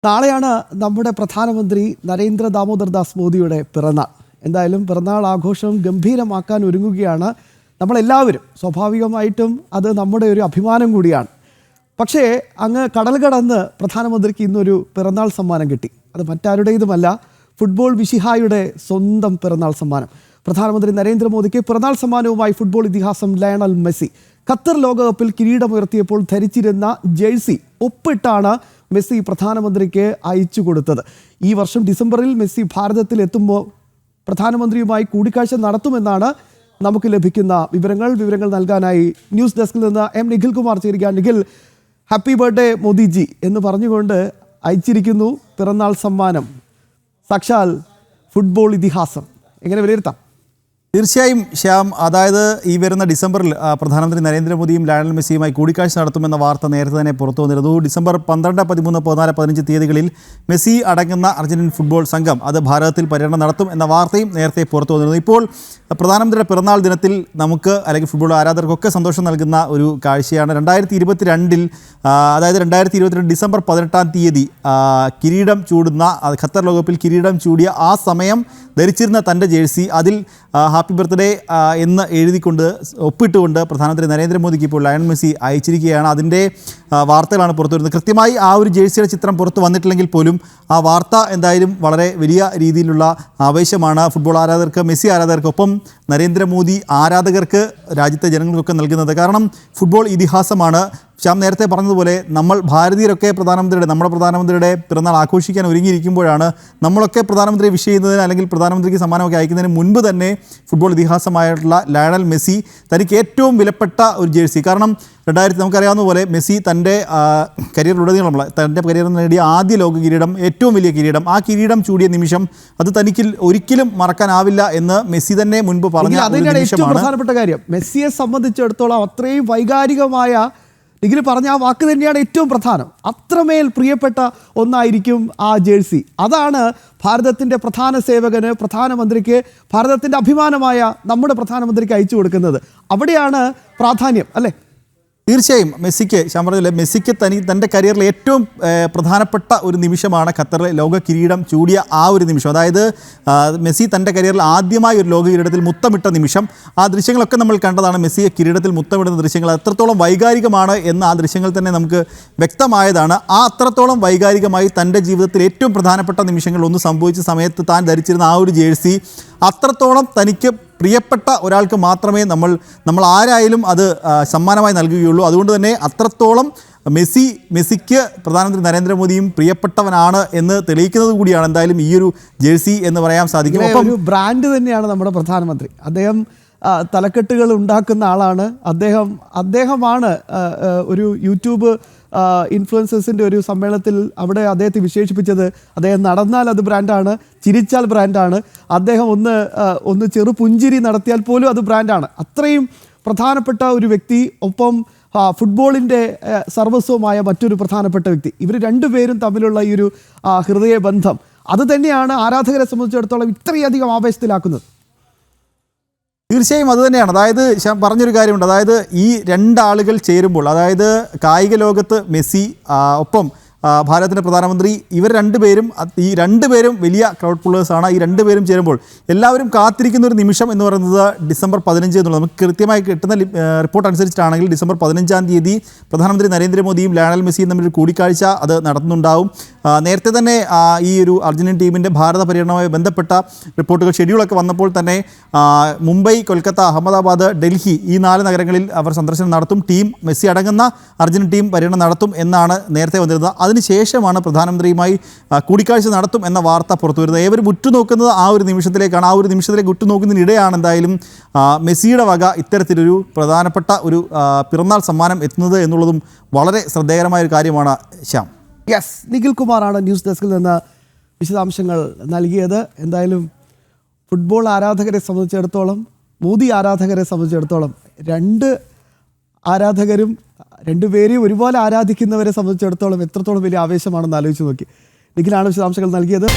നാളെയാണ് നമ്മുടെ പ്രധാനമന്ത്രി നരേന്ദ്ര ദാമോദർ ദാസ് മോദിയുടെ പിറന്നാൾ. എന്തായാലും പിറന്നാൾ ആഘോഷം ഗംഭീരമാക്കാൻ ഒരുങ്ങുകയാണ് നമ്മളെല്ലാവരും. സ്വാഭാവികമായിട്ടും അത് നമ്മുടെ ഒരു അഭിമാനം കൂടിയാണ്. പക്ഷേ അങ്ങ് കടൽ കടന്ന് പ്രധാനമന്ത്രിക്ക് ഇന്നൊരു പിറന്നാൾ സമ്മാനം കിട്ടി. അത് മറ്റാരുടേതുമല്ല, ഫുട്ബോൾ വിശിഹായുടെ സ്വന്തം പിറന്നാൾ സമ്മാനം. പ്രധാനമന്ത്രി നരേന്ദ്രമോദിക്ക് പിറന്നാൾ സമ്മാനവുമായി ഫുട്ബോൾ ഇതിഹാസം ലയണൽ മെസ്സി. ഖത്തർ ലോകകപ്പിൽ കിരീടമുയർത്തിയപ്പോൾ ധരിച്ചിരുന്ന ജേഴ്സി ഒപ്പിട്ടാണ് മെസ്സി പ്രധാനമന്ത്രിക്ക് അയച്ചു കൊടുത്തത്. ഈ വർഷം ഡിസംബറിൽ മെസ്സി ഭാരതത്തിൽ എത്തുമ്പോൾ പ്രധാനമന്ത്രിയുമായി കൂടിക്കാഴ്ച നടത്തുമെന്നാണ് നമുക്ക് ലഭിക്കുന്ന വിവരങ്ങൾ നൽകാനായി ന്യൂസ് ഡെസ്കിൽ നിന്ന് എം നിഖിൽ കുമാർ ചേരുകയാണ്. നിഖിൽ, ഹാപ്പി ബർത്ത്ഡേ മോദിജി എന്ന് പറഞ്ഞുകൊണ്ട് അയച്ചിരിക്കുന്നു പിറന്നാൾ സമ്മാനം. സാക്ഷാൽ ഫുട്ബോൾ ഇതിഹാസം, എങ്ങനെ വിലയിരുത്താം? തീർച്ചയായും ശ്യാം, അതായത് ഈ വരുന്ന ഡിസംബറിൽ പ്രധാനമന്ത്രി നരേന്ദ്രമോദിയും ലയണൽ മെസ്സിയുമായി കൂടിക്കാഴ്ച നടത്തുമെന്ന വാർത്ത നേരത്തെ തന്നെ പുറത്തു വന്നിരുന്നു. ഡിസംബർ 12, 13, 14, 15 തീയതികളിൽ മെസ്സി അടങ്ങുന്ന അർജന്റീൻ ഫുട്ബോൾ സംഘം അത് ഭാരതത്തിൽ പര്യടനം നടത്തും എന്ന വാർത്തയും നേരത്തെ പുറത്തു വന്നിരുന്നു. ഇപ്പോൾ പ്രധാനമന്ത്രിയുടെ പിറന്നാൾ ദിനത്തിൽ നമുക്ക് അല്ലെങ്കിൽ ഫുട്ബോൾ ആരാധകർക്കൊക്കെ സന്തോഷം നൽകുന്ന ഒരു കാഴ്ചയാണ്. 2022 അതായത് 2022 ഡിസംബർ 18 തീയതി കിരീടം ചൂടുന്ന ഖത്തർ ലോകകപ്പിൽ കിരീടം ചൂടിയ ആ സമയം ധരിച്ചിരുന്ന തൻ്റെ ജേഴ്സി അതിൽ ഹാപ്പി ബർത്ത്ഡേ എന്ന് എഴുതിക്കൊണ്ട് ഒപ്പിട്ടുകൊണ്ട് പ്രധാനമന്ത്രി നരേന്ദ്രമോദിക്ക് ഇപ്പോൾ ലയണൽ മെസ്സി അയച്ചിരിക്കുകയാണ്. അതിൻ്റെ വാർത്തകളാണ് പുറത്തു വരുന്നത്. കൃത്യമായി ആ ഒരു ജേഴ്സിയുടെ ചിത്രം പുറത്ത് വന്നിട്ടില്ലെങ്കിൽ പോലും ആ വാർത്ത എന്തായാലും വളരെ വലിയ രീതിയിലുള്ള ആവേശമാണ് ഫുട്ബോൾ ആരാധകർക്ക്, മെസ്സി ആരാധകർക്കൊപ്പം നരേന്ദ്രമോദി ആരാധകർക്ക്, രാജ്യത്തെ ജനങ്ങൾക്കൊക്കെ നൽകുന്നത്. കാരണം ഫുട്ബോൾ ഇതിഹാസമാണ്. ശ്യാം നേരത്തെ പറഞ്ഞതുപോലെ നമ്മൾ ഭാരതീയരൊക്കെ നമ്മുടെ പ്രധാനമന്ത്രിയുടെ പിറന്നാൾ ആഘോഷിക്കാൻ ഒരുങ്ങിയിരിക്കുമ്പോഴാണ് നമ്മളൊക്കെ പ്രധാനമന്ത്രിയെ വിഷ് ചെയ്യുന്നതിന് അല്ലെങ്കിൽ പ്രധാനമന്ത്രിക്ക് സമ്മാനമൊക്കെ അയക്കുന്നതിന് മുൻപ് തന്നെ ഫുട്ബോൾ ഇതിഹാസമായിട്ടുള്ള ലയണൽ മെസ്സി തനിക്ക് ഏറ്റവും വിലപ്പെട്ട ഒരു ജേഴ്സി, കാരണം നമുക്കറിയാവുന്ന പോലെ മെസ്സി തൻ്റെ കരിയറിലുടനീളം തൻ്റെ കരിയറിൽ നേടിയ ആദ്യ ലോക കിരീടം, ഏറ്റവും വലിയ കിരീടം, ആ കിരീടം ചൂടിയ നിമിഷം അത് തനിക്ക് ഒരിക്കലും മറക്കാനാവില്ല എന്ന് മെസ്സി തന്നെ മുൻപ് പറഞ്ഞ ഏറ്റവും പ്രധാനപ്പെട്ട കാര്യം. മെസ്സിയെ സംബന്ധിച്ചിടത്തോളം അത്രയും വൈകാരികമായ ഡിഗ്രി പറഞ്ഞ ആ വാക്ക് തന്നെയാണ് ഏറ്റവും പ്രധാനം. അത്രമേൽ പ്രിയപ്പെട്ട ഒന്നായിരിക്കും ആ ജേഴ്സി. അതാണ് ഭാരതത്തിൻ്റെ പ്രധാന സേവകന്, പ്രധാനമന്ത്രിക്ക്, ഭാരതത്തിൻ്റെ അഭിമാനമായ നമ്മുടെ പ്രധാനമന്ത്രിക്ക് അയച്ചു കൊടുക്കുന്നത്. അവിടെയാണ് പ്രാധാന്യം, അല്ലേ? തീർച്ചയായും മെസ്സിക്ക് തൻ്റെ കരിയറിൽ ഏറ്റവും പ്രധാനപ്പെട്ട ഒരു നിമിഷമാണ് ഖത്തറിലെ ലോക കിരീടം ചൂടിയ ആ ഒരു നിമിഷം. അതായത് മെസ്സി തൻ്റെ കരിയറിൽ ആദ്യമായി ഒരു ലോക കിരീടത്തിൽ മുത്തമിട്ട നിമിഷം. ആ ദൃശ്യങ്ങളൊക്കെ നമ്മൾ കണ്ടതാണ്. മെസ്സിയെ കിരീടത്തിൽ മുത്തമിടുന്ന ദൃശ്യങ്ങൾ എത്രത്തോളം വൈകാരികമാണ് എന്ന് ആ ദൃശ്യങ്ങൾ തന്നെ നമുക്ക് വ്യക്തമായതാണ്. ആ അത്രത്തോളം വൈകാരികമായി തൻ്റെ ജീവിതത്തിൽ ഏറ്റവും പ്രധാനപ്പെട്ട നിമിഷങ്ങൾ ഒന്ന് സംഭവിച്ച സമയത്ത് താൻ ധരിച്ചിരുന്ന ആ ഒരു ജേഴ്സി അത്രത്തോളം തനിക്ക് പ്രിയപ്പെട്ട ഒരാൾക്ക് മാത്രമേ നമ്മൾ ആരായാലും അത് സമ്മാനമായി നൽകുകയുള്ളൂ. അതുകൊണ്ട് തന്നെ അത്രത്തോളം മെസ്സിക്ക് പ്രധാനമന്ത്രി നരേന്ദ്രമോദിയും പ്രിയപ്പെട്ടവനാണ് എന്ന് തെളിയിക്കുന്നത് കൂടിയാണ് എന്തായാലും ഈ ഒരു ജേഴ്സി എന്ന് പറയാൻ സാധിക്കും. ഒരു ബ്രാൻഡ് തന്നെയാണ് നമ്മുടെ പ്രധാനമന്ത്രി. അദ്ദേഹം തലക്കെട്ടുകൾ ഉണ്ടാക്കുന്ന ആളാണ്. അദ്ദേഹമാണ് ഒരു യൂട്യൂബ് ഇൻഫ്ലുവൻസേഴ്സിൻ്റെ ഒരു സമ്മേളനത്തിൽ അവിടെ അദ്ദേഹത്തെ വിശേഷിപ്പിച്ചത്, അദ്ദേഹം നടന്നാൽ അത് ബ്രാൻഡാണ്, ചിരിച്ചാൽ ബ്രാൻഡാണ്, അദ്ദേഹം ഒന്ന് ചെറു പുഞ്ചിരി നടത്തിയാൽ പോലും അത് ബ്രാൻഡാണ്. അത്രയും പ്രധാനപ്പെട്ട ഒരു വ്യക്തി, ഒപ്പം ഫുട്ബോളിൻ്റെ സർവസ്വമായ മറ്റൊരു പ്രധാനപ്പെട്ട വ്യക്തി. ഇവർ രണ്ടുപേരും തമ്മിലുള്ള ഈ ഒരു ഹൃദയബന്ധം അത് തന്നെയാണ് ആരാധകരെ സംബന്ധിച്ചിടത്തോളം ഇത്രയധികം ആവേശത്തിലാക്കുന്നത്. തീർച്ചയായും അതുതന്നെയാണ്. അതായത് പറഞ്ഞൊരു കാര്യമുണ്ട്, അതായത് ഈ രണ്ടാളുകൾ ചേരുമ്പോൾ, അതായത് കായിക ലോകത്ത് മെസ്സി ഒപ്പം ഭാരതത്തിൻ്റെ പ്രധാനമന്ത്രി, ഇവർ രണ്ടുപേരും വലിയ ക്രൗഡ് പുള്ളേഴ്സാണ്. ഈ രണ്ടുപേരും ചേരുമ്പോൾ എല്ലാവരും കാത്തിരിക്കുന്ന ഒരു നിമിഷം എന്ന് പറയുന്നത് ഡിസംബർ 15 എന്നുള്ളത്. നമുക്ക് കൃത്യമായി കിട്ടുന്ന റിപ്പോർട്ട് അനുസരിച്ചിട്ടാണെങ്കിൽ ഡിസംബർ 15 തീയതി പ്രധാനമന്ത്രി നരേന്ദ്രമോദിയും ലയണൽ മെസ്സിയും തമ്മിൽ ഒരു കൂടിക്കാഴ്ച അത് നടത്തുന്നുണ്ടാവും. നേരത്തെ തന്നെ ഈ ഒരു അർജന്റീൻ ടീമിൻ്റെ ഭാരത പര്യടനവുമായി ബന്ധപ്പെട്ട റിപ്പോർട്ടുകൾ, ഷെഡ്യൂളൊക്കെ വന്നപ്പോൾ തന്നെ മുംബൈ, കൊൽക്കത്ത, അഹമ്മദാബാദ്, ഡൽഹി ഈ 4 നഗരങ്ങളിൽ അവർ സന്ദർശനം നടത്തും. മെസ്സി അടങ്ങുന്ന അർജന്റീൻ ടീം പര്യടനം നടത്തും എന്നാണ് നേരത്തെ വന്നിരുന്നത്. അതിനുശേഷമാണ് പ്രധാനമന്ത്രിയുമായി കൂടിക്കാഴ്ച നടത്തും എന്ന വാർത്ത പുറത്തു വരുന്നത്. ഏവരും ഉറ്റുനോക്കുന്നത് ആ ഒരു നിമിഷത്തിലേക്കാണ്. ആ ഒരു നിമിഷത്തിലേക്ക് ഉറ്റുനോക്കുന്നതിനിടെയാണ് എന്തായാലും മെസ്സിയുടെ വക ഇത്തരത്തിലൊരു പ്രധാനപ്പെട്ട ഒരു പിറന്നാൾ സമ്മാനം എത്തുന്നത് എന്നുള്ളതും വളരെ ശ്രദ്ധേയകരമായ ഒരു കാര്യമാണ്. ശ്യാം, യെസ്, നിഖിൽ കുമാറാണ് ന്യൂസ് ഡെസ്കിൽ നിന്ന് വിശദാംശങ്ങൾ നൽകിയത്. എന്തായാലും ഫുട്ബോൾ ആരാധകരെ സംബന്ധിച്ചിടത്തോളം, മോദി ആരാധകരെ സംബന്ധിച്ചിടത്തോളം, രണ്ടുപേരെയും ഒരുപോലെ ആരാധിക്കുന്നവരെ സംബന്ധിച്ചിടത്തോളം എത്രത്തോളം വലിയ ആവേശമാണെന്ന് ആലോചിച്ച് നോക്കി. നിഖിലാണ് വിശദാംശങ്ങൾ നൽകിയത്.